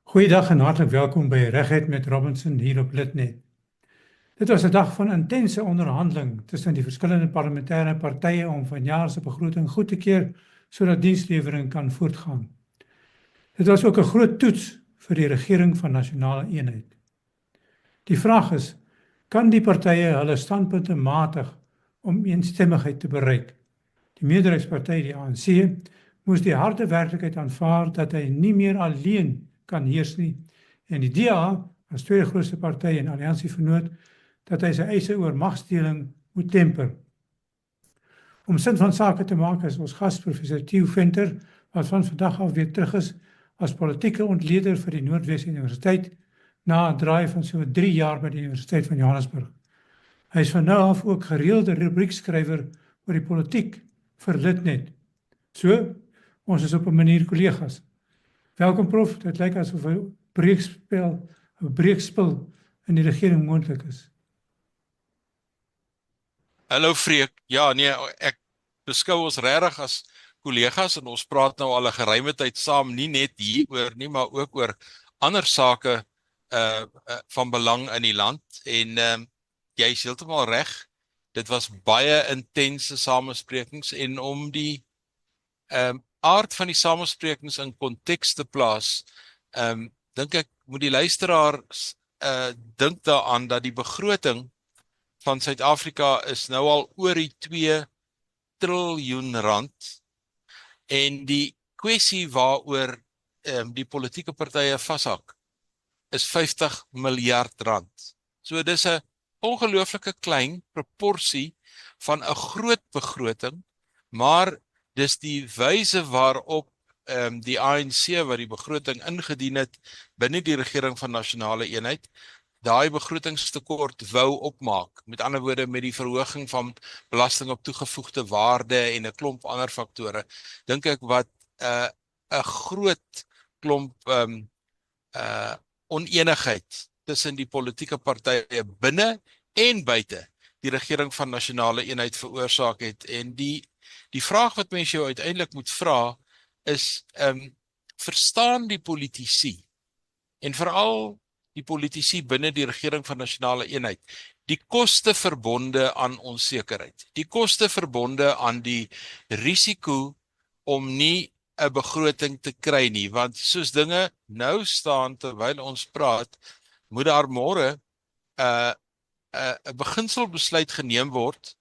Goeiedag en hartelijk welkom bij Rechtheid met Robinson hier op Litnet. Dit was een dag van intense onderhandeling tussen die verschillende parlementaire partijen om vanjaar se begroting goed te keuren, zodat dienslewering kan voortgaan. Dit was ook een groot toets voor die regering van nasionale eenheid. Die vraag is, kan die partijen hulle standpunte matig om eensstemmigheid te bereik? Die meerderheidspartij, die ANC, moes die harde werkelijkheid aanvaar dat hy nie meer alleen kan heers nie, en die DA, as tweede grootste partij en alliansievernoot, dat hy sy eise oor machtsdeling moet temper. Om sin van sake te maak is ons gas professor Theo Venter, wat van vandag af weer terug is as politieke ontleder vir die Noordwes Universiteit, na 'n draai van so 3 jaar by die Universiteit van Johannesburg. Hy is van nou af ook gereelde rubriekskrywer oor die politiek vir Litnet. So, ons is op 'n manier kollegas. Welkom prof, dit lyk asof 'n breekspel in die regering moontlik is. Hallo Freek, ja nee, ek beskou ons regtig as kollegas en ons praat nou al 'n geruime tyd saam, nie net hieroor nie, maar ook oor ander sake van belang in die land en jy is heeltemal reg, dit was baie intense samesprekings en om die aard van die samesprekings in konteks te plaas, dink ek moet die luisteraar dink daaraan dat die begroting van Suid-Afrika is nou al oor die 2 triljoen rand en die kwessie waaroor die politieke partye vashak is 50 miljard rand. So dis 'n ongelooflike klein proporsie van 'n groot begroting, maar dis die wyse waarop die ANC wat die begroting ingedien het binne die regering van nasionale eenheid, daai begrotingstekort wou opmaak. Met ander woorde met die verhoging van belasting op toegevoegde waarde en 'n klomp ander faktore, dink ek wat 'n groot klomp onenigheid tussen die politieke partye binne en buite die regering van nasionale eenheid veroorsaak het. En die vraag wat mense jou uiteindelik moet vra is, verstaan die politici en veral die politici binne die regering van nasionale eenheid die koste verbonde aan onsekerheid, die koste verbonde aan die risiko om nie 'n begroting te kry nie, want soos dinge nou staan terwyl ons praat, moet daar môre 'n beginselbesluit geneem word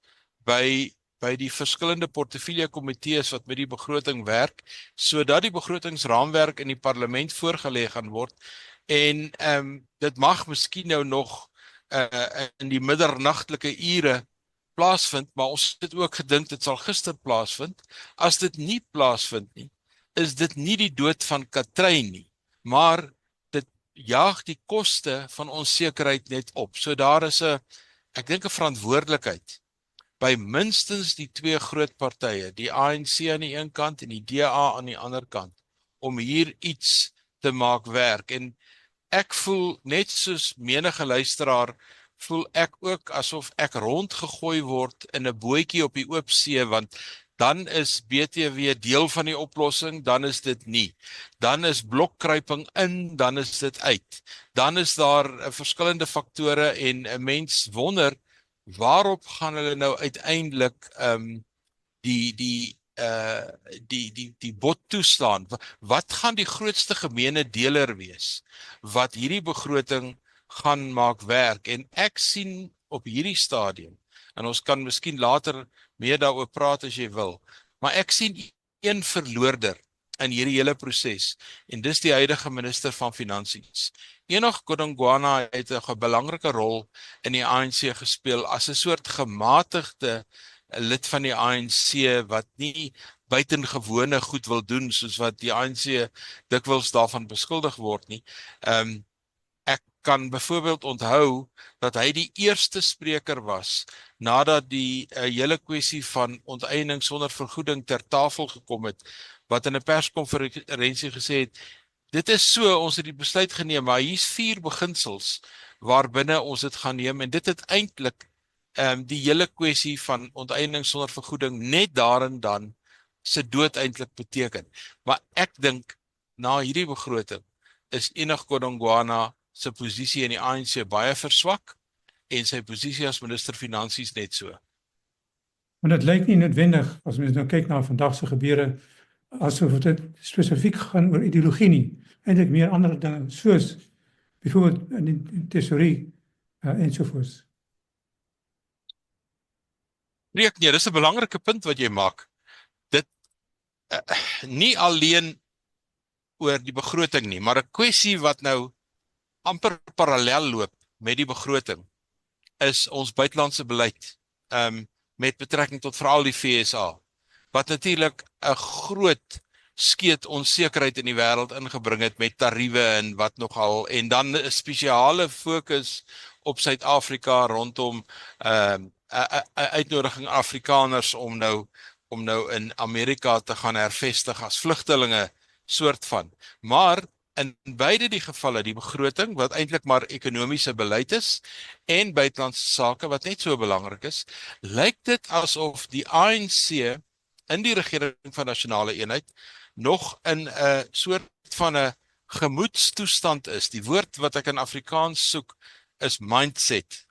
by die verskillende portefeulje komitees wat met die begroting werk, sodat die begrotingsraamwerk in die parlement voorgelê gaan word. En dit mag miskien nou nog in die middernagtelike ure plaasvind, maar ons het ook gedink dit sal gister plaasvind. As dit nie plaasvind nie, is dit nie die dood van Katrijn nie, maar dit jaag die koste van onsekerheid net op. So daar is ek dink 'n verantwoordelikheid by minstens die 2 groot partye, die ANC aan die een kant en die DA aan die ander kant, om hier iets te maak werk. En ek voel, net soos menige luisteraar, voel ek ook asof ek rondgegooi word in 'n bootjie op die oop see, want dan is BTW deel van die oplossing, dan is dit nie. Dan is blokkruiping in, dan is dit uit. Dan is daar verskillende faktore en 'n mens wonder, waarop gaan hulle nou uiteindelik die bot toeslaan? Wat gaan die grootste gemeene deler wees wat hierdie begroting gaan maak werk? En ek sien op hierdie stadium, en ons kan miskien later meer daaroor praat as jy wil, maar ek sien een verloorder in hierdie hele proses, en dis die huidige minister van Finansies. Enoch Godongwana het 'n belangrike rol in die ANC gespeel as 'n soort gematigde lid van die ANC wat nie buitengewone goed wil doen soos wat die ANC dikwels daarvan beskuldig word nie. Ek kan byvoorbeeld onthou dat hy die eerste spreker was nadat die hele kwessie van onteiening sonder vergoeding ter tafel gekom het, wat in 'n perskonferensie gesê het, dit is so, ons het die besluit geneem, maar hier's 4 beginsels waarbinne ons dit gaan neem, en dit het eintlik die hele kwessie van onteiening sonder vergoeding net daarin dan se dood eintlik beteken. Maar ek dink, na hierdie begroting, is Enoch Godongwana se posisie in die ANC baie verswak en sy posisie as minister finansies net so. Want dit lyk nie noodwendig, as mens nou kyk na vandag se gebeure, asof dit spesifiek gaan oor ideologie nie. Eintlik meer ander dinge, soos byvoorbeeld in die tesourie ensovoorts. Preek nee, dis 'n belangrike punt wat jy maak. Dit nie alleen oor die begroting nie, maar 'n kwessie wat nou amper parallel loop met die begroting is ons buitelandse beleid met betrekking tot veral die FSA, wat natuurlik 'n groot skeet onsekerheid in die wêreld ingebring het met tariewe en wat nogal, en dan 'n spesiale fokus op Suid-Afrika rondom 'n uitnodiging Afrikaners om nou in Amerika te gaan hervestig as vlugtelinge soort van. Maar in beide die gevalle, die begroting wat eintlik maar ekonomiese beleid is en buitelandse sake wat net so belangrik is, lyk dit asof die ANC in die regering van nasionale eenheid nog in 'n soort van 'n gemoedstoestand is. Die woord wat ek in Afrikaans soek is mindset.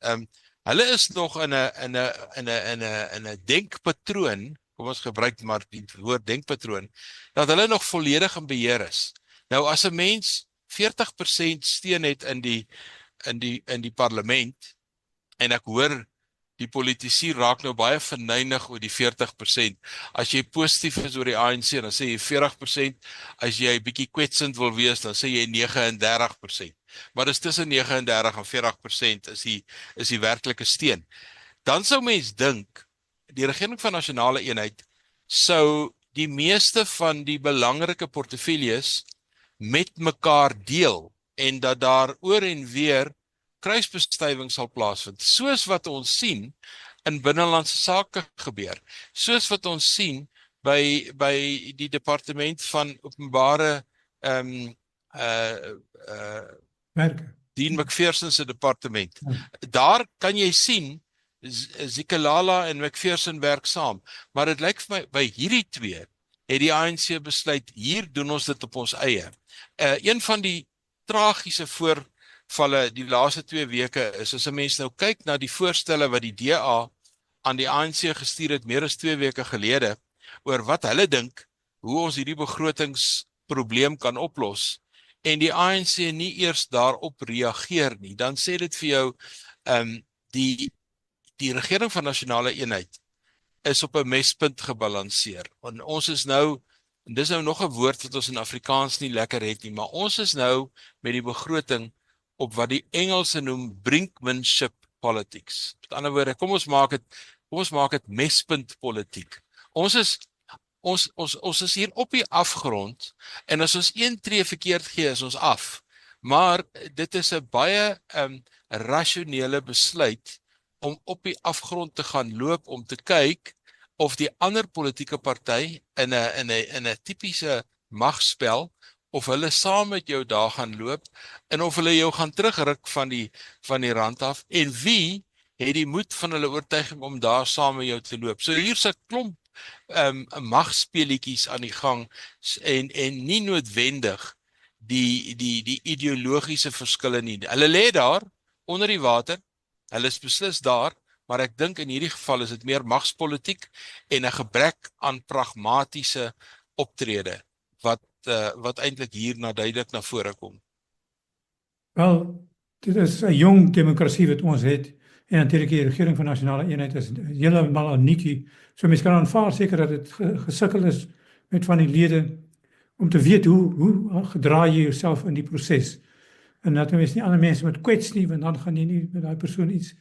Hulle is nog in 'n denkpatroon, kom ons gebruik maar die woord denkpatroon, dat hulle nog volledig in beheer is. Nou as 'n mens 40% steun het in die parlement, en ek hoor die politici raak nou baie verneig oor die 40%. As jy positief is oor die ANC, dan sê jy 40%. As jy bietjie kwetsend wil wees, dan sê jy 39%. Maar dis tussen 39 en 40% is die werklike steun. Dan sou mens dink, die regering van nasionale eenheid sou die meeste van die belangrike portefeuilles met mekaar deel, en dat daar oor en weer kruisbestuiving sal plaasvind, soos wat ons sien in binnelandse sake gebeur, soos wat ons sien by die departement van openbare Werke. Dean McPherson se departement. Daar kan jy sien Zikalala en McPherson werk saam, maar dit lyk vir my by hierdie twee het die ANC besluit, hier doen ons dit op ons eie. Een van die tragiese voorvalle die laaste 2 weke is, as 'n mens nou kyk na die voorstelle wat die DA aan die ANC gestuur het meer as 2 weke gelede, oor wat hulle dink, hoe ons hierdie begrotingsprobleem kan oplos, en die ANC nie eers daarop reageer nie, dan sê dit vir jou, die regering van nasionale eenheid is op 'n mespunt gebalanseer. Want ons is nou, en dis nou nog 'n woord wat ons in Afrikaans nie lekker het nie, maar ons is nou met die begroting op wat die Engelse noem brinkmanship politics. Met ander woorde, kom ons maak dit mespunt politiek. Ons is hier op die afgrond, en as ons een tree verkeerd gee, is ons af. Maar dit is 'n baie rasionele besluit om op die afgrond te gaan loop, om te kyk of die ander politieke party in 'n tipiese magspel, of hulle saam met jou daar gaan loop, en of hulle jou gaan terugruk van die rand af, en wie het die moed van hulle oortuiging om daar saam met jou te loop. So hier's 'n klomp magspeletjies aan die gang, en nie noodwendig die ideologiese verskille nie. Hulle lê daar onder die water, hulle is beslis daar, maar ek dink in hierdie geval is dit meer magspolitiek en 'n gebrek aan pragmatiese optrede wat eintlik hier duidelik na vore kom. Wel, dit is 'n jong demokrasie wat ons het, en natuurlik die regering van nasionale eenheid is heeltemal uniek. So mens kan aanvaar seker dat dit gesukkel is met van die lede om te weet hoe gedra jy jouself in die proses. En dat mens nie ander mense moet kwets nie, want dan gaan jy nie met daai persoon iets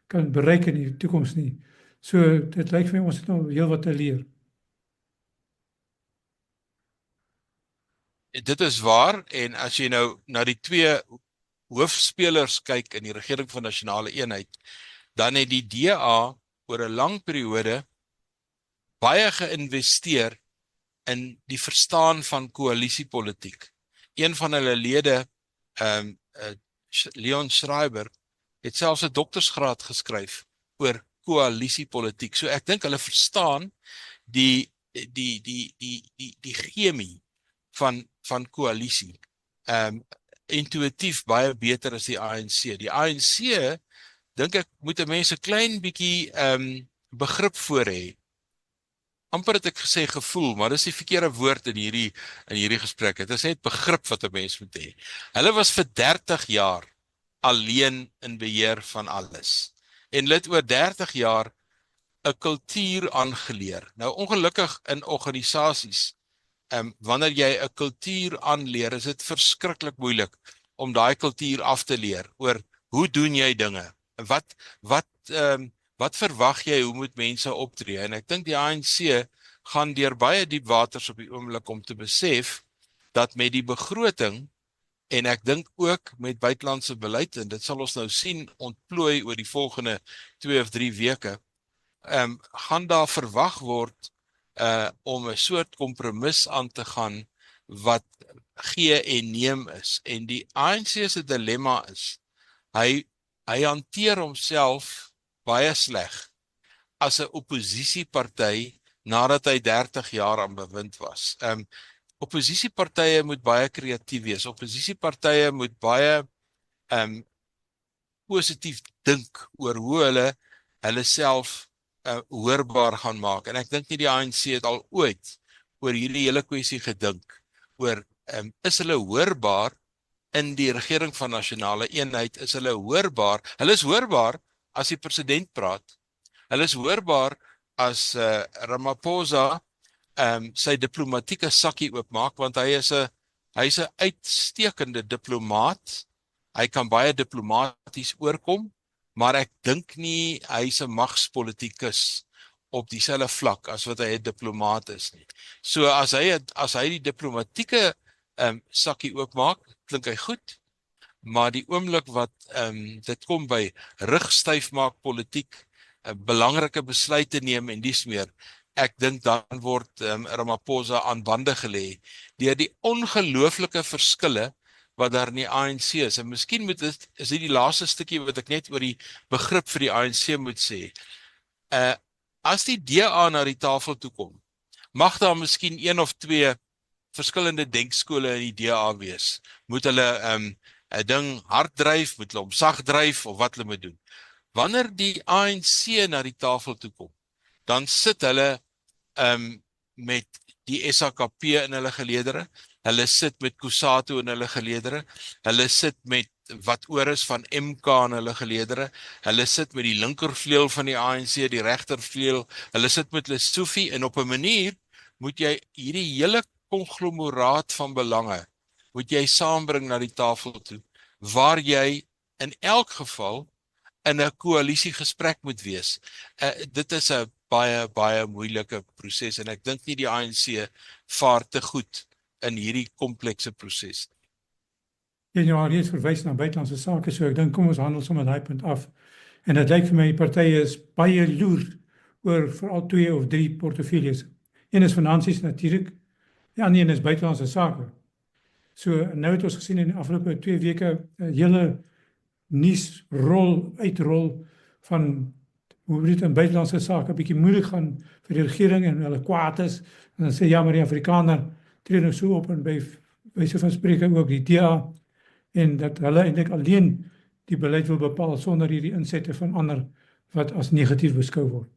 kan bereik in die toekoms nie. So dit lyk vir my ons het nou heel wat te leer. Dit is waar, en as jy nou na die 2 hoofspelers kyk in die regering van nasionale eenheid, dan het die DA oor 'n lang periode baie geïnvesteer in die verstaan van koalisiepolitiek. Een van hulle lede, Leon Schreiber, het selfs 'n doktorsgraad geskryf oor koalisiepolitiek. So ek dink hulle verstaan die chemie van koalisie. intuïtief baie beter as die ANC. Die ANC, dink ek, moet 'n mens 'n klein bietjie begrip voor hê. Amper het ek gesê gevoel, maar dis die verkeerde woord in hierdie gesprek. Dit is net begrip wat 'n mens moet hê. Hulle was vir 30 jaar alleen in beheer van alles. En hulle het oor 30 jaar 'n kultuur aangeleer. Nou ongelukkig in organisasies, wanneer jy 'n kultuur aanleer, is dit verskriklik moeilik om daai kultuur af te leer oor hoe doen jy dinge? Wat verwag jy, hoe moet mense optree? En ek dink die ANC gaan deur baie diep waters op die oomblik om te besef dat met die begroting, en ek dink ook met buitelandse beleid, en dit sal ons nou sien ontplooi oor die volgende 2 of 3 weke, gaan daar verwag word om 'n soort kompromis aan te gaan wat gee en neem is. En die ANC se dilemma is, hy hanteer homself baie sleg as 'n oppositieparty nadat hy 30 jaar aan bewind was. Oppositiepartye moet baie kreatief wees. Oppositiepartye moet baie positief dink oor hoe hulle self hoorbaar gaan maak. En ek dink nie die ANC het al ooit oor hierdie hele kwessie gedink oor is hulle hoorbaar in die regering van nasionale eenheid, is hulle hoorbaar? Hulle is hoorbaar as die president praat. Hulle is hoorbaar as Ramaphosa sy diplomatieke sakkie oopmaak, want hy is 'n uitstekende diplomaat. Hy kan baie diplomaties oorkom, maar ek dink nie hy's 'n magspolitikus op dieselfde vlak as wat hy 'n diplomaat is nie. So as hy die diplomatieke sakkie oopmaak, klink hy goed, maar die oomblik wat dit kom by rugstyf maak politiek, belangrike besluite neem en dies meer, ek dink dan word Ramaphosa aan bande gelê deur die ongelooflike verskille wat daar in die ANC is. En miskien is dit die laaste stukkie wat ek net oor die begrip vir die ANC moet sê. As die DA na die tafel toe kom, mag daar miskien 1 of 2 verskillende denkskole in die DA wees. Moet hulle 'n ding hard dryf, moet hulle hom sag dryf, of wat hulle moet doen. Wanneer die ANC na die tafel toe kom, dan sit hulle met die SHKP in hulle geleedere, hulle sit met Kusatu in hulle geleedere, hulle sit met wat oor is van MK in hulle geleedere, hulle sit met die linkervleuel van die ANC, die regtervleuel, hulle sit met Lesofie, en op 'n manier moet jy hierdie hele konglomeraat van belange, moet jy saambring na die tafel toe, waar jy in elk geval in 'n koalisiegesprek moet wees. Dit is 'n baie moeilike proses, en ek dink nie die ANC vaar te goed in hierdie komplekse proses. En jy het verwys na buitelandse sake, so ek dink kom ons handel sommer daai punt af. En dit lyk vir my die partye is baie loer oor veral 2 of 3 portefeuilles. Een is finansies natuurlik, die ander een is buitelandse sake. So nou het ons gesien in die afgelope 2 weke 'n hele uitrol van hoe dit in buitelandse sake 'n bietjie moeilik gaan vir die regering en hulle kwaad is. En dan sê ja, maar die Afrikaner tree nou so op en by wyse van spreke ook die DA, en dat hulle eintlik alleen die beleid wil bepaal sonder hierdie insette van ander wat as negatief beskou word.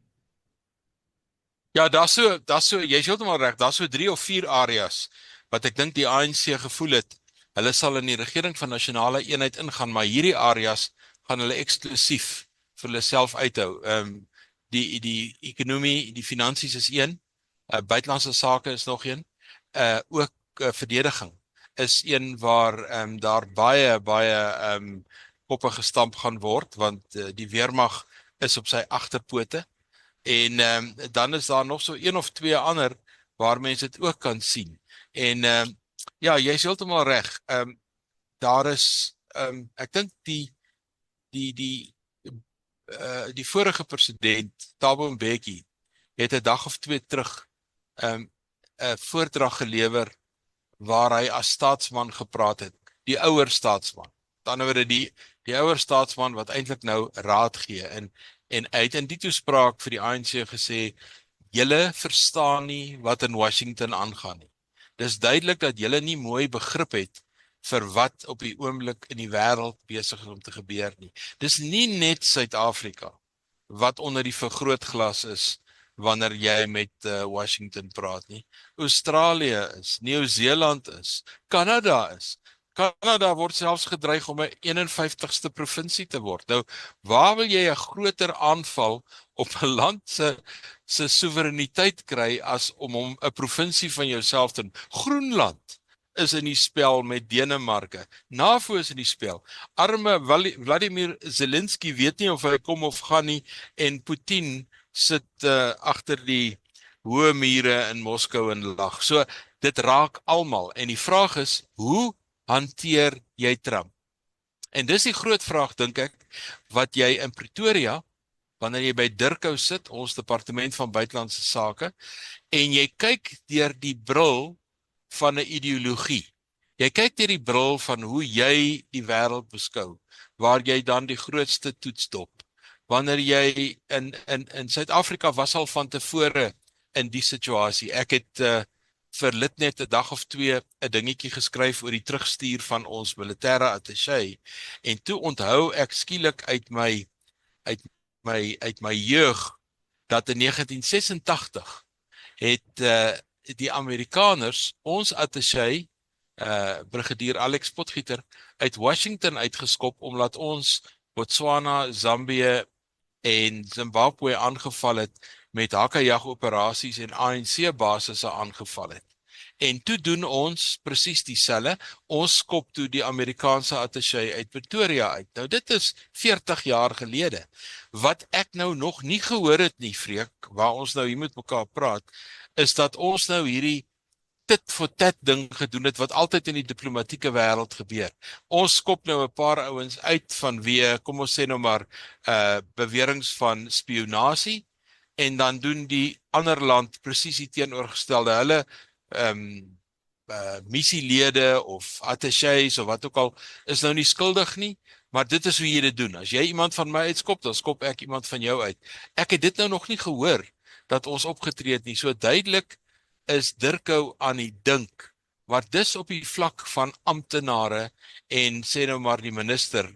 Ja, jy's heeltemal reg, daar's so 3 of 4 areas wat ek dink die ANC gevoel het, hulle sal in die regering van nasionale eenheid ingaan, maar hierdie areas gaan hulle eksklusief vir hulle self uithou. Die ekonomie, die finansies is een, buitelandse sake is nog een, ook verdediging is een waar daar baie koppe gestamp gaan word, want die weermag is op sy agterpote, en dan is daar nog so 1 of 2 ander waar mense dit ook kan sien. En ja, jy's heeltemal reg. Daar is ek dink die vorige president, Thabo Mbeki, het 'n dag of 2 terug 'n voordrag gelewer waar hy as staatsman gepraat het, die ouer staatsman. Met ander woorde die ouer staatsman wat eintlik nou raad gee, en hy het in die toespraak vir die ANC gesê, julle verstaan nie wat in Washington aangaan nie. Dis duidelik dat julle nie mooi begrip het vir wat op die oomblik in die wêreld besig is om te gebeur nie. Dis nie net Suid-Afrika wat onder die vergrootglas is wanneer jy met Washington praat nie. Australië is, Nieu-Seeland is, Kanada is. Kanada word selfs gedreig om 'n 51ste provinsie te word. Nou, waar wil jy 'n groter aanval op 'n land se soewereiniteit kry as om hom 'n provinsie van jouself te doen? Groenland is in die spel met Denemarke. NAVO is in die spel. Arme Vladimir Zelensky weet nie of hy kom of gaan nie, en Putin sit agter die hoë mure in Moskou en lag. So, dit raak almal. En die vraag is, hoe hanteer jy Trump? En dis die groot vraag, dink ek, wat jy in Pretoria, wanneer jy by Dirkou sit, ons departement van buitelandse sake, en jy kyk deur die bril van 'n ideologie. Jy kyk deur die bril van hoe jy die wêreld beskou, waar jy dan die grootste toets dop. Wanneer jy in Suid-Afrika was al van tevore in die situasie. Ek het vir Litnet 'n dag of 2 'n dingetjie geskryf oor die terugstuur van ons militêre attaché, en toe onthou ek skielik uit my jeug dat in 1986 het die Amerikaners ons attaché, brigadier Alex Potgieter, uit Washington uitgeskop omdat ons Botswana, Zambië en Zimbabwe aangeval het met hakajag-operasies en ANC-basisse aangeval het. En toe doen ons presies dieselfde. Ons skop toe die Amerikaanse attaché uit Pretoria uit. Nou dit is 40 jaar gelede. Wat ek nou nog nie gehoor het nie, Freek, waar ons nou hier met mekaar praat, is dat ons nou hierdie tit-for-tat ding gedoen het wat altyd in die diplomatieke wêreld gebeur. Ons skop nou 'n paar ouens uit vanweë, kom ons sê nou maar, beweringe van spionasie, en dan doen die ander land presies die teenoorgestelde. Hulle missielede of attachés of wat ook al is nou nie skuldig nie, maar dit is hoe jy dit doen. As jy iemand van my uitskop, dan skop ek iemand van jou uit. Ek het dit nou nog nie gehoor dat ons opgetree het nie. So duidelik is Dirkou aan die dink, maar dis op die vlak van amptenare en sê nou maar die minister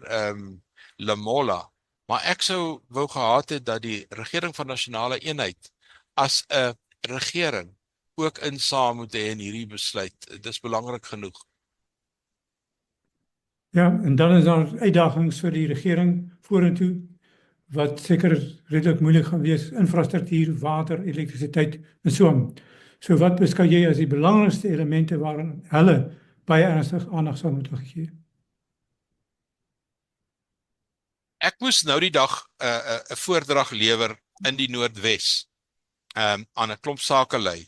Lamola. Maar ek sou wou gehad het dat die regering van nasionale eenheid as 'n regering ook insaam moet hê in hierdie besluit. Dit is belangrik genoeg. Ja, en dan is daar uitdagings vir die regering vorentoe, wat seker redelik moeilik gaan wees, infrastruktuur, water, elektrisiteit en so aan. So wat beskou jy as die belangrikste elemente waarin hulle baie ernstig aandag sal moet gee? Ek moes nou die dag 'n voordrag lewer in die Noordwes aan 'n klomp sakelei.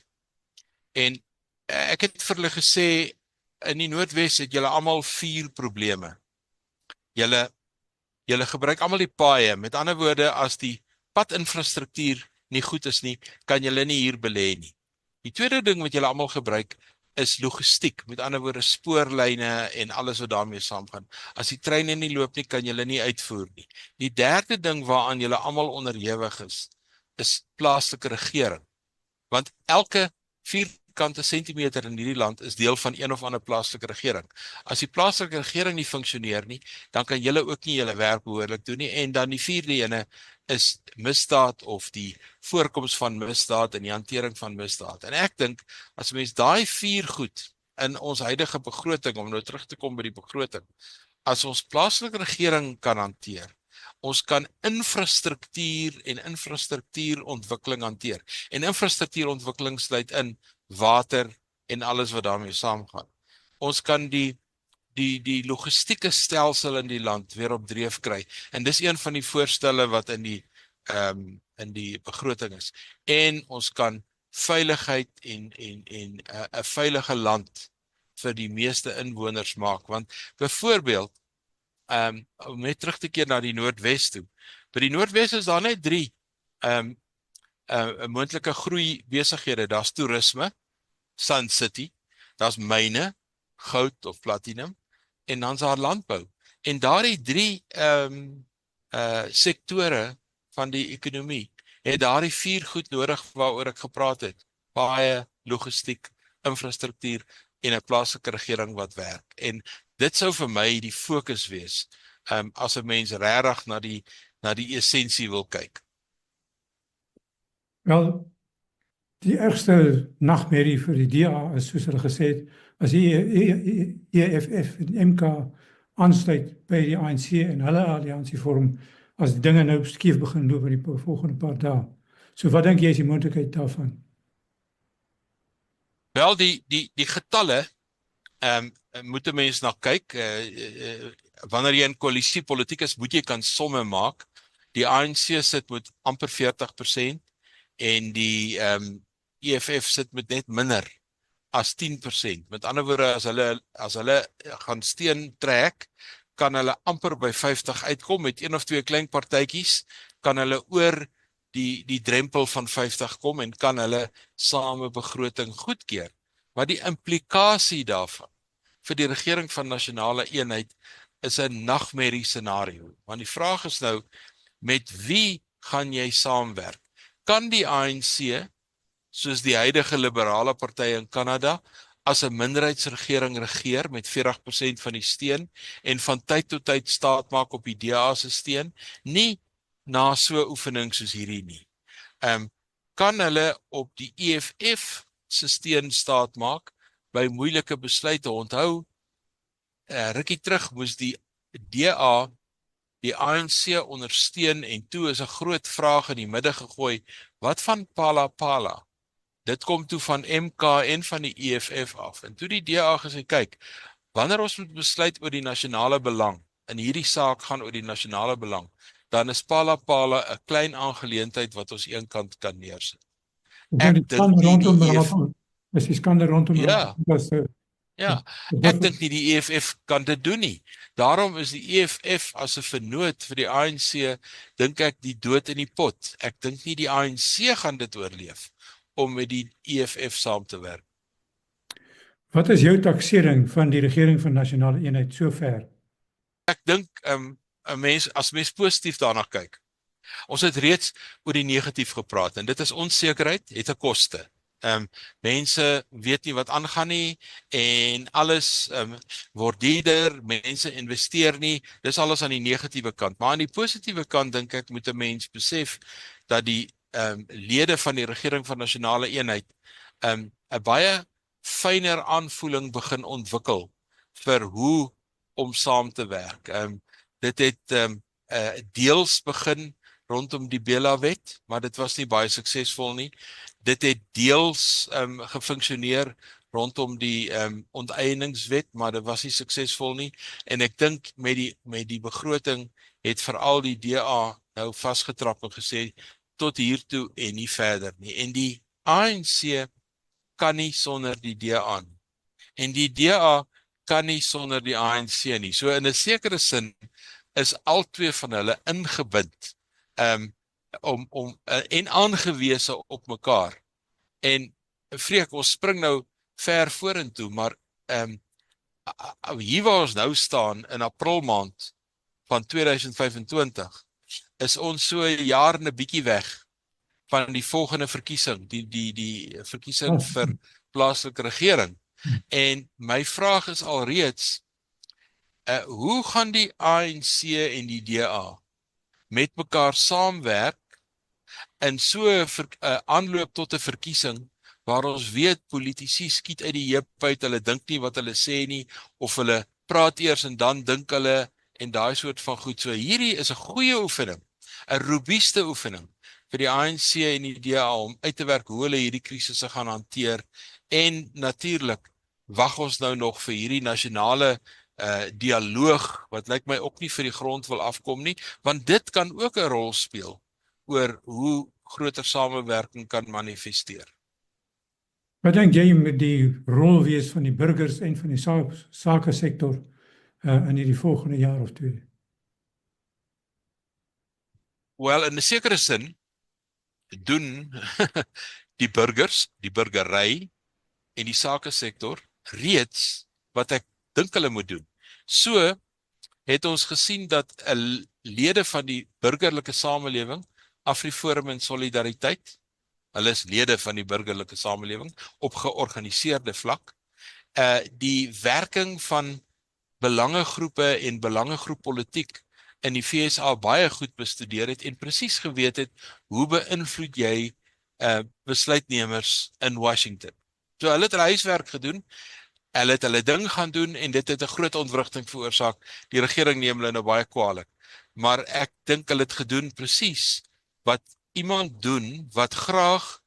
En ek het vir hulle gesê, in die Noordwes het julle almal 4 probleme. Julle gebruik almal die paaie. Met ander woorde, as die padinfrastruktuur nie goed is nie, kan julle nie hier belê nie. Die tweede ding wat julle almal gebruik is logistiek. Met ander woorde, spoorlyne en alles wat daarmee saamgaan. As die treine nie loop nie, kan julle nie uitvoer nie. Die derde ding waaraan julle almal onderhewig is plaaslike regering. Want elke vierkante sentimeter in hierdie land is deel van een of ander plaaslike regering. As die plaaslike regering nie funksioneer nie, dan kan julle ook nie julle werk behoorlik doen nie. En dan die vierde ene is misdaad of die voorkoms van misdaad en die hantering van misdaad. En ek dink, as mens daai 4 goed in ons huidige begroting, om nou terug te kom by die begroting, as ons plaaslike regering kan hanteer, ons kan infrastruktuur en infrastruktuurontwikkeling hanteer. En infrastruktuurontwikkeling sluit in water en alles wat daarmee saamgaan. Ons kan die logistieke stelsel in die land weer op dreef kry. En dis een van die voorstelle wat in die begroting is. En ons kan veiligheid en 'n veilige land vir die meeste inwoners maak. Want byvoorbeeld, om net terug te keer na die Noordwes toe. By die Noordwes is daar net 3 moontlike groei besighede. Daar's toerisme, Sun City, daar's myne, goud of platinum, en dan's daar landbou. En daardie 3 sektore van die ekonomie het daardie 4 goed nodig waaroor ek gepraat het. Baie logistiek, infrastruktuur en 'n plaaslike regering wat werk. En Dit sou vir my die fokus wees, as 'n mens regtig na die essensie wil kyk. Wel, die ergste nagmerrie vir die DA is, soos hulle gesê het, as die EFF en die MK aansluit by die ANC en hulle alliansie vorm, as die dinge nou skief begin loop in die volgende paar dae. So wat dink jy is die moontlikheid daarvan? Wel, die getalle, moet 'n mens na kyk. Wanneer jy in koalisiepolitiek is, moet jy kan somme maak. Die ANC sit met amper 40% en die EFF sit met net minder as 10%. Met ander woorde, as hulle gaan steen trek, kan hulle amper by 50 uitkom. Met een of twee klein partytjies kan hulle oor die drempel van 50 kom en kan hulle same begroting goedkeur. Maar die implikasie daarvan vir die regering van nasionale eenheid is 'n nagmerrie scenario. Want die vraag is nou, met wie gaan jy saamwerk? Kan die ANC, soos die huidige liberale partye in Kanada, as 'n minderheidsregering regeer met 40% van die steun en van tyd tot tyd staat maak op die DA se steun? Nie na so 'n oefening soos hierdie nie. Kan hulle op die EFF se steun staat maak by moeilike besluite? Onthou, rukkie terug moes die DA die ANC ondersteun en toe is 'n groot vraag in die midde gegooi, wat van Phala? Dit kom toe van MK en van die EFF af. En toe die DA gesê, kyk, wanneer ons moet besluit oor die nasionale belang, en hierdie saak gaan oor die nasionale belang, dan is Phala 'n klein aangeleentheid wat ons een kant kan neersit. Ek dink die skande rondom Ja, ek dink nie die EFF kan dit doen nie. Daarom is die EFF as 'n vennoot vir die ANC, dink ek, die dood in die pot. Ek dink nie die ANC gaan dit oorleef om met die EFF saam te werk. Wat is jou taksering van die regering van nasionale eenheid sover? Ek dink as mens positief daarna kyk. Ons het reeds oor die negatief gepraat en dit is onsekerheid, het 'n koste. Mense weet nie wat aangaan nie en alles word duurder, mense investeer nie, dis alles aan die negatiewe kant. Maar aan die positiewe kant dink ek moet 'n mens besef dat die lede van die regering van nasionale eenheid 'n baie fyner aanvoeling begin ontwikkel vir hoe om saam te werk. Dit het deels begin rondom die Bela-wet, maar dit was nie baie suksesvol nie. Dit het deels gefunksioneer rondom die onteieningswet, maar dit was nie suksesvol nie. En ek dink met die begroting het veral die DA nou vasgetrap en gesê tot hiertoe en nie verder nie. En die ANC kan nie sonder die DA nie. En die DA kan nie sonder die ANC nie. So in 'n sekere sin is al twee van hulle ingebind en aangewese op mekaar. En Freek, ons spring nou ver vorentoe, maar hier waar ons nou staan in April maand van 2025, is ons so 'n jaar en 'n bietjie weg van die volgende verkiesing, die verkiesing vir plaaslike regering. En my vraag is alreeds, hoe gaan die ANC en die DA met mekaar saamwerk in so 'n aanloop tot 'n verkiesing waar ons weet politici skiet uit die heup uit, hulle dink nie wat hulle sê nie, of hulle praat eers en dan dink hulle en daai soort van goed. So hierdie is 'n goeie oefening, 'n robuuste oefening vir die ANC en die DA om uit te werk hoe hulle hierdie krisisse gaan hanteer. En natuurlik wag ons nou nog vir hierdie nasionale dialoog, wat lyk my ook nie vir die grond wil afkom nie, want dit kan ook 'n rol speel oor hoe groter samewerking kan manifesteer. Wat dink jy met die rol wees van die burgers en van die sake sektor in hierdie volgende jaar of twee? Wel, in 'n sekere sin doen die burgers, die burgery en die sake sektor reeds wat ek dink hulle moet doen. So het ons gesien dat lede van die burgerlike samelewing, AfriForum en Solidariteit, hulle is lede van die burgerlike samelewing op georganiseerde vlak, die werking van belangegroepe en belangegroeppolitiek in die VSA baie goed bestudeer het en presies geweet het hoe beïnvloed jy besluitnemers in Washington. So hulle het hulle huiswerk gedoen, hulle het hulle ding gaan doen en dit het 'n groot ontwrigting veroorsaak. Die regering neem hulle nou baie kwaadlik. Maar ek dink hulle het gedoen presies wat iemand doen wat graag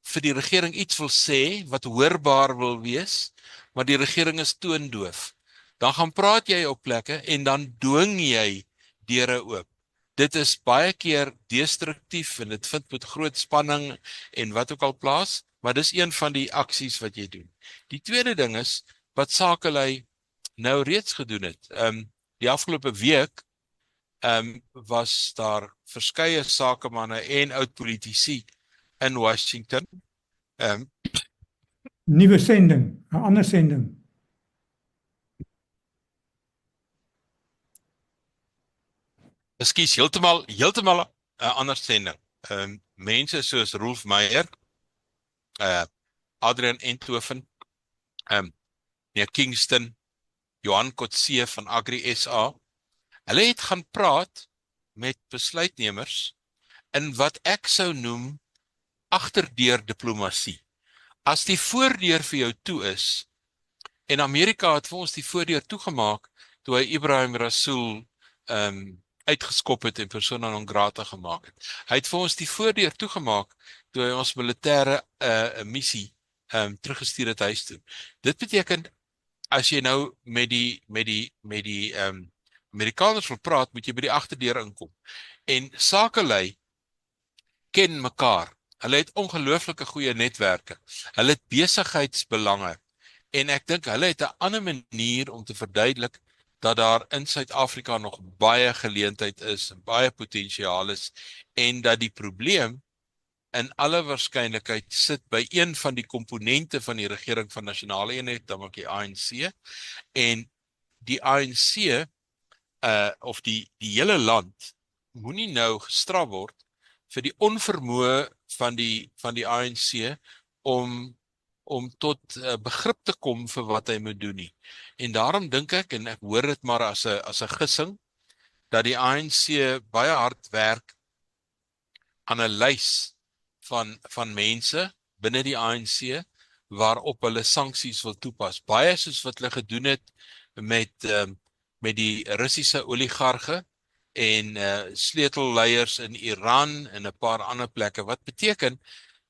vir die regering iets wil sê, wat hoorbaar wil wees, maar die regering is toondoof. Dan gaan praat jy op plekke en dan dwing jy deure oop. Dit is baie keer destruktief en dit vind met groot spanning en wat ook al plaas, maar dis een van die aksies wat jy doen. Die tweede ding is wat Sakelei nou reeds gedoen het. Die afgelope week was daar verskeie sakemanne en oud politici in Washington. Nuwe sending, 'n ander sending. Ekskuus, heeltemal 'n ander sending. Mense soos Rolf Meyer, Adrian Enthoven, meneer Kingston, Johan Kotse van Agri SA, hulle het gaan praat met besluitnemers in wat ek sou noem agterdeur diplomatie. As die voordeur vir jou toe is, en Amerika het vir ons die voordeur toegemaak toe hy Ibrahim Rasool uitgeskop het en persona non grata gemaak het. Hy het vir ons die voordeur toegemaak toe hy ons militêre missie teruggestuur het huis toe. Dit beteken as jy nou met die Amerikaners wil praat, moet jy by die agterdeur inkom. En Sakelei ken mekaar. Hulle het ongelooflike goeie netwerke. Hulle het besigheidsbelange. En ek dink hulle het 'n ander manier om te verduidelik dat daar in Suid-Afrika nog baie geleentheid is, baie potensiaal is, en dat die probleem in alle waarskynlikheid sit by een van die komponente van die regering van nasionale eenheid, dan ook die ANC, en die ANC, of die hele land, moenie nou gestraf word vir die onvermoë van die ANC om tot begrip te kom vir wat hy moet doen nie. En daarom dink ek, en ek hoor dit maar as 'n gissing, dat die ANC baie hard werk aan 'n lys van mense binne die ANC waarop hulle sanksies wil toepas. Baie soos wat hulle gedoen het met die Russiese oligarge en sleutelleiers in Iran en 'n paar ander plekke. Wat beteken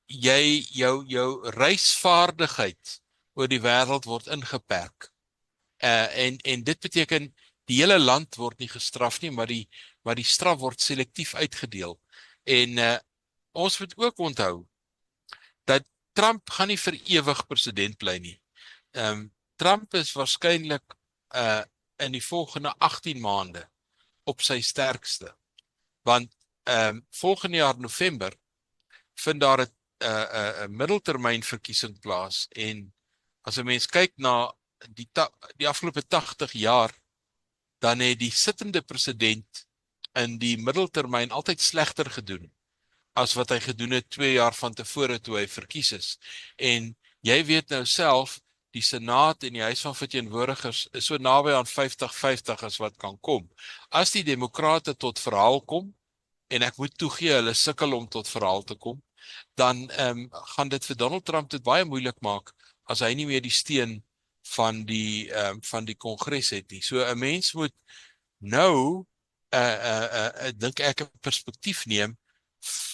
jou reisvaardigheid oor die wêreld word ingeperk. En dit beteken die hele land word nie gestraf nie, maar die straf word selektief uitgedeel. En ons moet ook onthou dat Trump gaan nie vir ewig president bly nie. Trump is waarskynlik in die volgende 18 maande op sy sterkste. Want volgende jaar November vind daar 'n middeltermynverkiesing plaas, en as 'n mens kyk na die afgelope 80 jaar, dan het die sittende president in die middeltermyn altyd slegter gedoen as wat hy gedoen het 2 jaar van tevore toe hy verkies is. En jy weet nou self, die Senaat en die Huis van Verteenwoordigers is so naby aan 50-50 as wat kan kom. As die Demokrate tot verhaal kom, en ek moet toegee, hulle sukkel om tot verhaal te kom, dan gaan dit vir Donald Trump dit baie moeilik maak as hy nie meer die steun van die Kongres het nie. So 'n mens moet nou dink ek 'n perspektief neem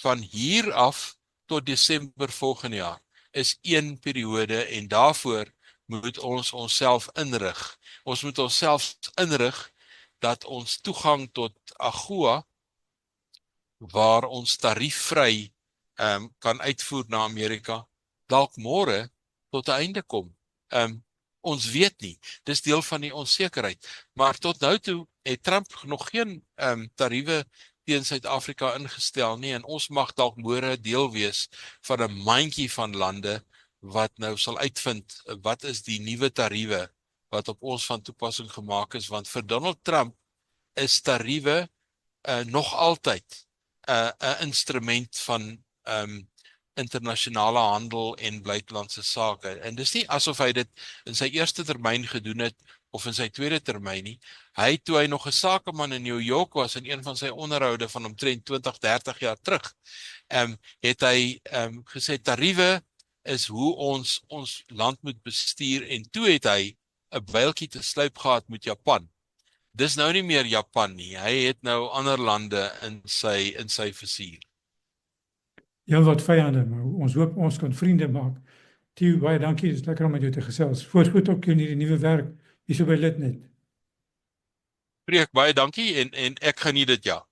van hier af tot Desember volgende jaar is een periode, en daarvoor moet ons onsself inrig. Ons moet onsself inrig dat ons toegang tot AGOA, waar ons tariefvry kan uitvoer na Amerika, dalk môre tot 'n einde kom. Ons weet nie, dis deel van die onsekerheid, maar tot nou toe het Trump nog geen tariewe teen Suid-Afrika ingestel nie, en ons mag dalk môre deel wees van 'n mandjie van lande wat nou sal uitvind wat is die nuwe tariewe wat op ons van toepassing gemaak is, want vir Donald Trump is tariewe nog altyd 'n instrument van internasionale handel en buitelandse sake. En dis nie asof hy dit in sy eerste termyn gedoen het of in sy tweede termyn nie. Hy, toe hy nog 'n sakeman in New York was, in een van sy onderhoude van omtrent 20, 30 jaar terug, het hy gesê tariewe is hoe ons land moet bestuur, en toe het hy 'n byltjie te sluip gehad met Japan. Dis nou nie meer Japan nie, hy het nou ander lande in sy vizier. Heel wat vyande, maar ons hoop ons kan vriende maak. Theo, baie dankie, dit is lekker om met jou te gesels. Voorspoed op in hierdie nuwe werk, hier so by Litnet. Preek, baie dankie, en ek geniet dit, ja.